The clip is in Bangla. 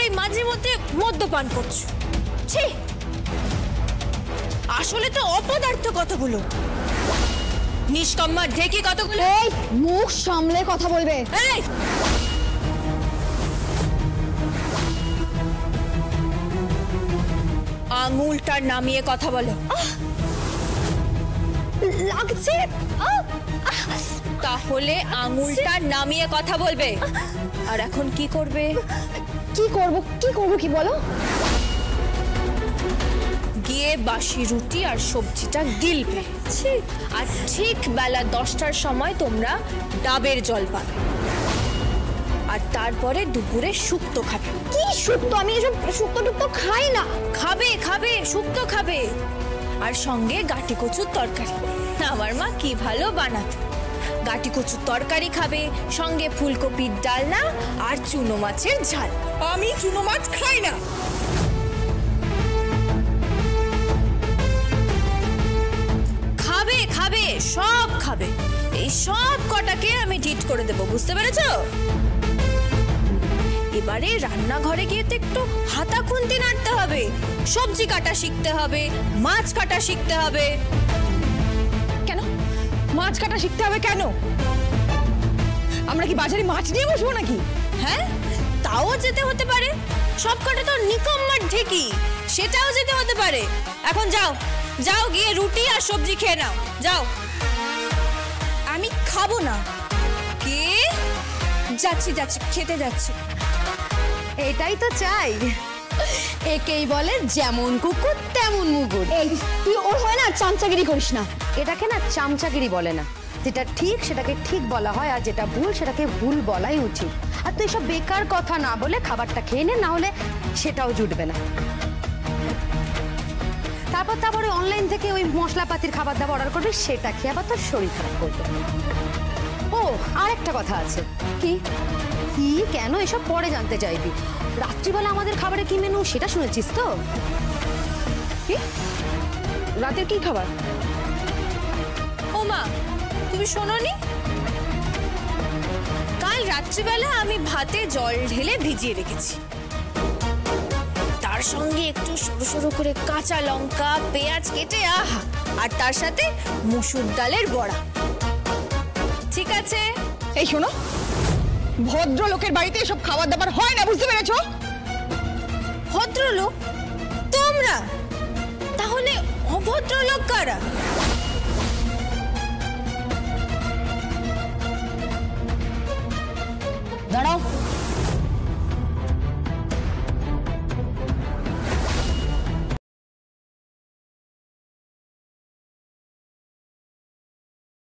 এই মাঝে মধ্যে মদ্যপান করছো। ছি, আসলে তো অপদার্থ কতগুলো, নিষ্কাম্মা ঢেকি কতগুলো। এই মুখ সামলে কথা বলবে। এই আঙুলটা নামিয়ে কথা বলো। লাগছে। তাহলে আঙুলটা নামিয়ে কথা বলবে। আর এখন কি করবে? কি করব কি বলো? গিয়ে বাসি রুটি আর সবজিটা গিলবে। আর ঠিক বেলা 10টার সময় তোমরা ডাবের জল পাবে। আর তারপরে দুপুরে শুক্তো খাবে। কি শুক্তো? আমি এসব শুক্তো টুক্তো খাই না। খাবে খাবে, শুক্তো খাবে। আর সঙ্গে গাটি কচুর তরকারি। আমার মা কি ভালো বানাতো। গাটি কচুর তরকারি খাবে, সঙ্গে ফুলকপির ডালনা আর চুনো মাছের ঝাল। আমি চুনো মাছ খাই না। খাবে খাবে, সব খাবে। এই সব কটাকে আমি ঠিক করে দেবো, বুঝতে পেরেছো? এবারে রান্নাঘরে গিয়ে তো একটু হাতা খুন্তি নাড়তে হবে, সবজি কাটা শিখতে হবে, মাছ কাটা শিখতে হবে। কেন মাছ কাটা শিখতে হবে কেন? আমরা কি বাজারে মাছ নিয়ে বসবো নাকি? হ্যাঁ, তাও যেতে হতে পারে। সব কটা তো নিকম্মার ঢেকি, সেটাও যেতে হতে পারে। এখন যাও যাও, গিয়ে রুটি আর সবজি খেয়ে নাও, যাও। আমি খাবো না। কি? যাচ্ছি যাচ্ছি, খেতে যাচ্ছি। এটাই তো চাই। একেই বলে যেমন কুকুর তেমন মুগুর। এই তুই ওর হয় না চামচাগিরি করিস না। এটাকে না চামচাগিরি বলে না। যেটা ঠিক সেটাকে ঠিক বলা হয়, আর যেটা ভুল সেটাকে ভুল বলাই উচিত। আর তুই সব বেকার কথা না বলে খাবারটা খেয়ে নে, না হলে সেটাও জুটবে না। তারপরে অনলাইন থেকে ওই মশলাপাতির খাবার দাবার অর্ডার করবি, সেটা খেয়ে আবার তোর শরীর খারাপ করবে। ও আর একটা কথা আছে। কি কি কেন এসব পরে জানতে চাইবি? রাত্রিবেলা আমাদের খাবারে কি মেনু সেটা শুনেছিস তো? কি রাতের কি খাবার? ও মা, তুমি শোনোনি? কাল রাত্রিবেলা আমি ভাতে জল ঢেলে ভিজিয়ে রেখেছি। তার সঙ্গে একটু সরু সরু করে কাঁচা লঙ্কা পেঁয়াজ কেটে, আহা, আর তার সাথে মসুর ডালের বড়া। ঠিক আছে? এই শোনো, ভদ্রলোকের বাড়িতে এসব খাবার দাবার হয় না, বুঝতে পেরেছো? ভদ্রলোক তোমরা? তাহলে অভদ্রলোক কারা? দাঁড়াও।